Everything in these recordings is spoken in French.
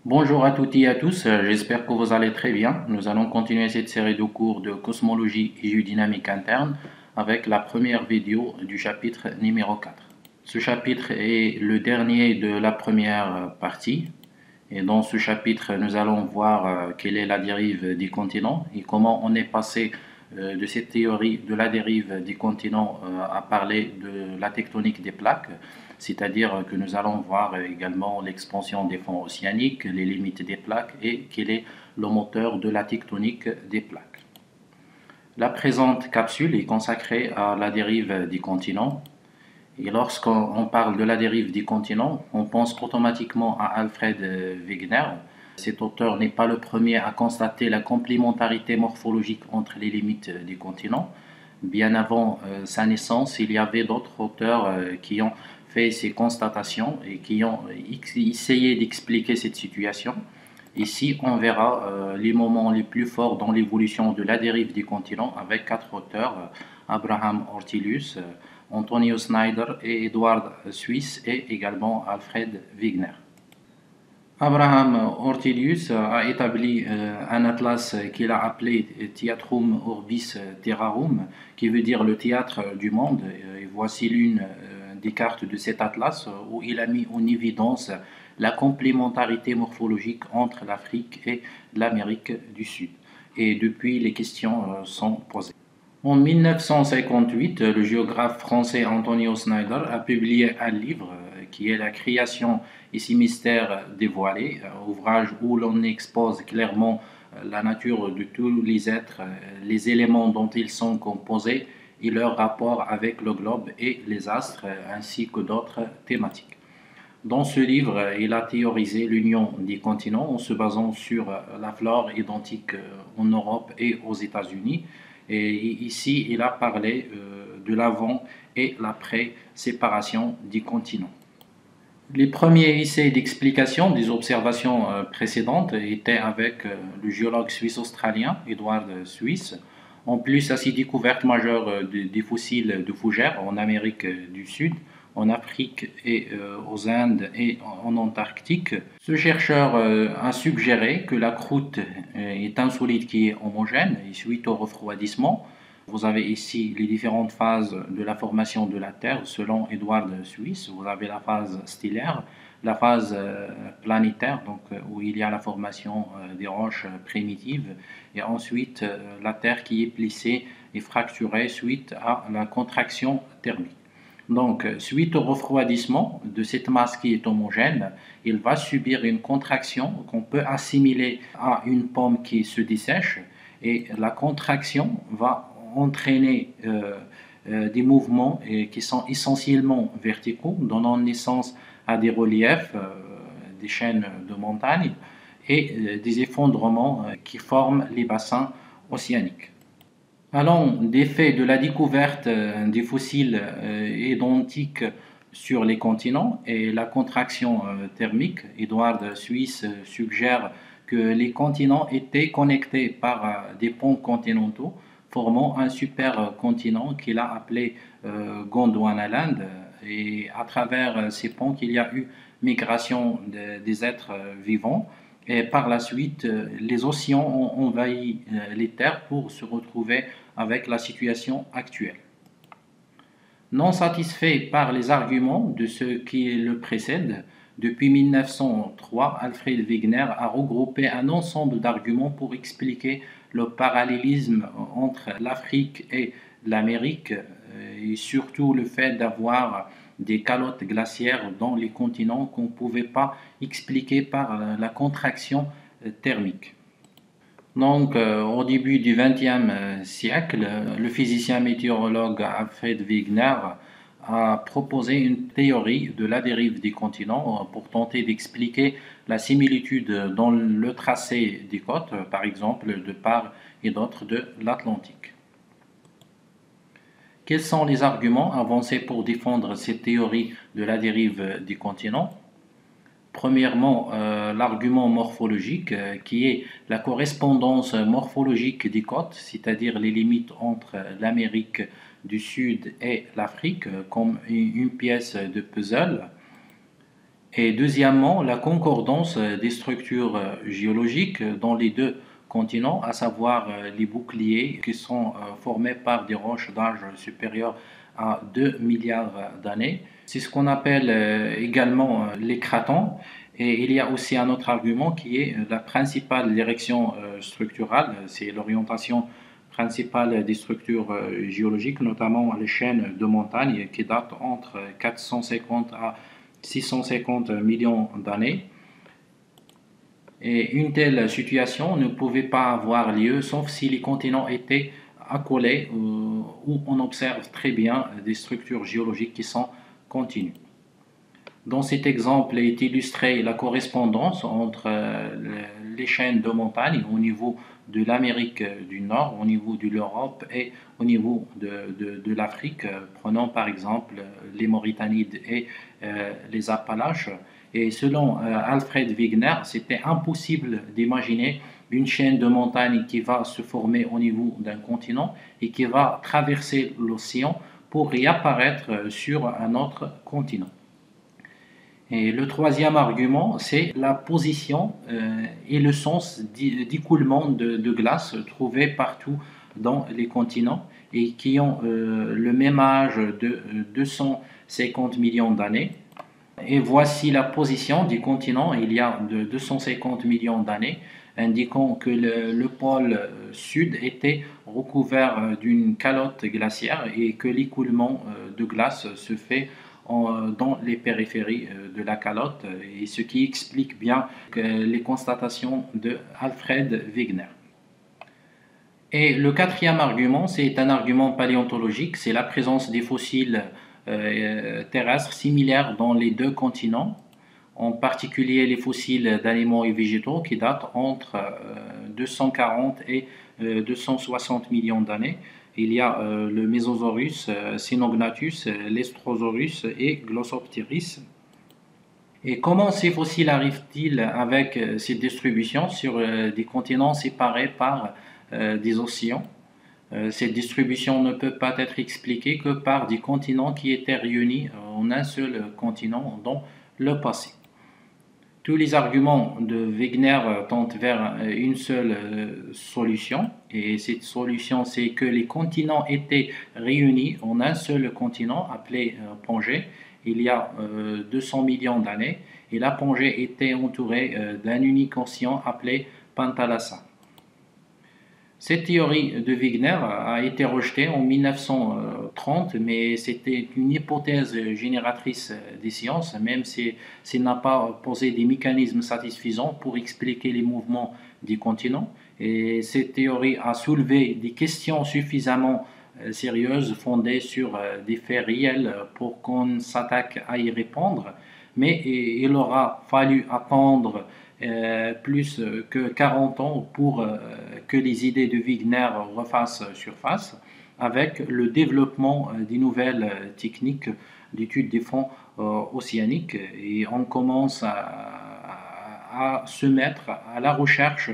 Bonjour à toutes et à tous, j'espère que vous allez très bien. Nous allons continuer cette série de cours de cosmologie et géodynamique interne avec la première vidéo du chapitre numéro 4. Ce chapitre est le dernier de la première partie et dans ce chapitre nous allons voir quelle est la dérive des continents et comment on est passé de cette théorie de la dérive des continents à parler de la tectonique des plaques, c'est-à-dire que nous allons voir également l'expansion des fonds océaniques, les limites des plaques et quel est le moteur de la tectonique des plaques. La présente capsule est consacrée à la dérive des continents. Et lorsqu'on parle de la dérive des continents, on pense automatiquement à Alfred Wegener. Cet auteur n'est pas le premier à constater la complémentarité morphologique entre les limites des continents. Bien avant sa naissance, il y avait d'autres auteurs qui ont fait ces constatations et qui ont essayé d'expliquer cette situation. Ici, on verra les moments les plus forts dans l'évolution de la dérive des continents avec quatre auteurs, Abraham Ortelius, Antonio Snyder et Edward Suisse et également Alfred Wegener. Abraham Ortelius a établi un atlas qu'il a appelé Theatrum Orbis Terrarum, qui veut dire le théâtre du monde. Et voici l'une des cartes de cet atlas où il a mis en évidence la complémentarité morphologique entre l'Afrique et l'Amérique du Sud. Et depuis, les questions sont posées. En 1958, le géographe français Antonio Snyder a publié un livre qui est La création et ses mystères dévoilés, ouvrage où l'on expose clairement la nature de tous les êtres, les éléments dont ils sont composés et leur rapport avec le globe et les astres, ainsi que d'autres thématiques. Dans ce livre, il a théorisé l'union des continents en se basant sur la flore identique en Europe et aux États-Unis. Et ici, il a parlé de l'avant et l'après-séparation des continents. Les premiers essais d'explication des observations précédentes étaient avec le géologue suisse-australien Edward Suisse. En plus à ses découvertes majeures des fossiles de fougères en Amérique du Sud, en Afrique et aux Indes et en Antarctique, ce chercheur a suggéré que la croûte est un solide qui est homogène et suite au refroidissement. Vous avez ici les différentes phases de la formation de la Terre selon Edward Suisse. Vous avez la phase stellaire, la phase planétaire, donc où il y a la formation des roches primitives, et ensuite la Terre qui est plissée et fracturée suite à la contraction thermique. Donc, suite au refroidissement de cette masse qui est homogène, il va subir une contraction qu'on peut assimiler à une pomme qui se dessèche, et la contraction va entraîner des mouvements qui sont essentiellement verticaux, donnant naissance à des reliefs, des chaînes de montagnes et des effondrements qui forment les bassins océaniques. Allant des faits de la découverte des fossiles identiques sur les continents et la contraction thermique, Edward Suisse suggère que les continents étaient connectés par des ponts continentaux, formant un supercontinent qu'il a appelé Gondwanaland. Et à travers ces ponts, qu'il y a eu migration des êtres vivants. Et par la suite, les océans ont envahi les terres pour se retrouver avec la situation actuelle. Non satisfait par les arguments de ceux qui le précèdent, depuis 1903, Alfred Wegener a regroupé un ensemble d'arguments pour expliquer le parallélisme entre l'Afrique et l'Amérique et surtout le fait d'avoir des calottes glaciaires dans les continents qu'on ne pouvait pas expliquer par la contraction thermique. Donc, au début du XXe siècle, le physicien météorologue Alfred Wegener a proposé une théorie de la dérive des continents pour tenter d'expliquer la similitude dans le tracé des côtes, par exemple de part et d'autre de l'Atlantique. Quels sont les arguments avancés pour défendre cette théorie de la dérive des continents? Premièrement, l'argument morphologique qui est la correspondance morphologique des côtes, c'est-à-dire les limites entre l'Amérique du Sud et l'Afrique, comme une pièce de puzzle. Et deuxièmement, la concordance des structures géologiques dans les deux continents, à savoir les boucliers qui sont formés par des roches d'âge supérieur à 2 milliards d'années. C'est ce qu'on appelle également les cratons. Et il y a aussi un autre argument qui est la principale direction structurale, c'est l'orientation principale des structures géologiques, notamment les chaînes de montagnes qui datent entre 450 à 650 millions d'années. Et une telle situation ne pouvait pas avoir lieu sauf si les continents étaient accolés où on observe très bien des structures géologiques qui sont continues. Dans cet exemple est illustrée la correspondance entre les chaînes de montagnes au niveau de l'Amérique du Nord, au niveau de l'Europe et au niveau de l'Afrique. Prenons par exemple les Mauritanides et les Appalaches. Et selon Alfred Wegener, c'était impossible d'imaginer une chaîne de montagnes qui va se former au niveau d'un continent et qui va traverser l'océan pour réapparaître sur un autre continent. Et le troisième argument, c'est la position et le sens d'écoulement de glace trouvés partout dans les continents et qui ont le même âge de 250 millions d'années. Et voici la position du continent il y a de 250 millions d'années, indiquant que le pôle sud était recouvert d'une calotte glaciaire et que l'écoulement de glace se fait dans les périphéries de la calotte, et ce qui explique bien les constatations de Alfred Wegener. Et le quatrième argument, c'est un argument paléontologique, c'est la présence des fossiles terrestres similaires dans les deux continents, en particulier les fossiles d'animaux et végétaux qui datent entre 240 et 260 millions d'années. Il y a le Mésosaurus, Cynognathus, l'Estrosaurus et Glossopteris. Et comment ces fossiles arrivent-ils avec cette distribution sur des continents séparés par des océans? Cette distribution ne peut pas être expliquée que par des continents qui étaient réunis en un seul continent dans le passé. Tous les arguments de Wegener tendent vers une seule solution, et cette solution, c'est que les continents étaient réunis en un seul continent appelé Pangée il y a 200 millions d'années, et la Pangée était entourée d'un unique océan appelé Panthalassa. Cette théorie de Wegener a été rejetée en 1930, mais c'était une hypothèse génératrice des sciences, même si elle n'a pas posé des mécanismes satisfaisants pour expliquer les mouvements des continents. Et cette théorie a soulevé des questions suffisamment sérieuses, fondées sur des faits réels pour qu'on s'attaque à y répondre, mais il aura fallu attendre plus que 40 ans pour que les idées de Wegener refassent surface, avec le développement des nouvelles techniques d'étude des fonds océaniques, et on commence à se mettre à la recherche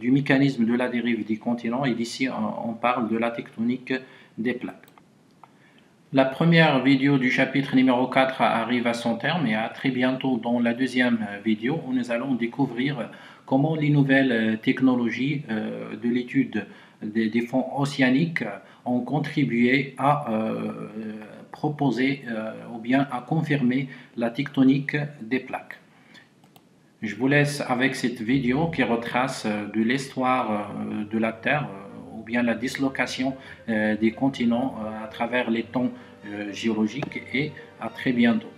du mécanisme de la dérive des continents, et d'ici on parle de la tectonique des plaques. La première vidéo du chapitre numéro 4 arrive à son terme, et à très bientôt dans la deuxième vidéo où nous allons découvrir comment les nouvelles technologies de l'étude des fonds océaniques ont contribué à proposer ou bien à confirmer la tectonique des plaques. Je vous laisse avec cette vidéo qui retrace de l'histoire de la Terre, ou bien la dislocation des continents à travers les temps géologiques, et à très bientôt.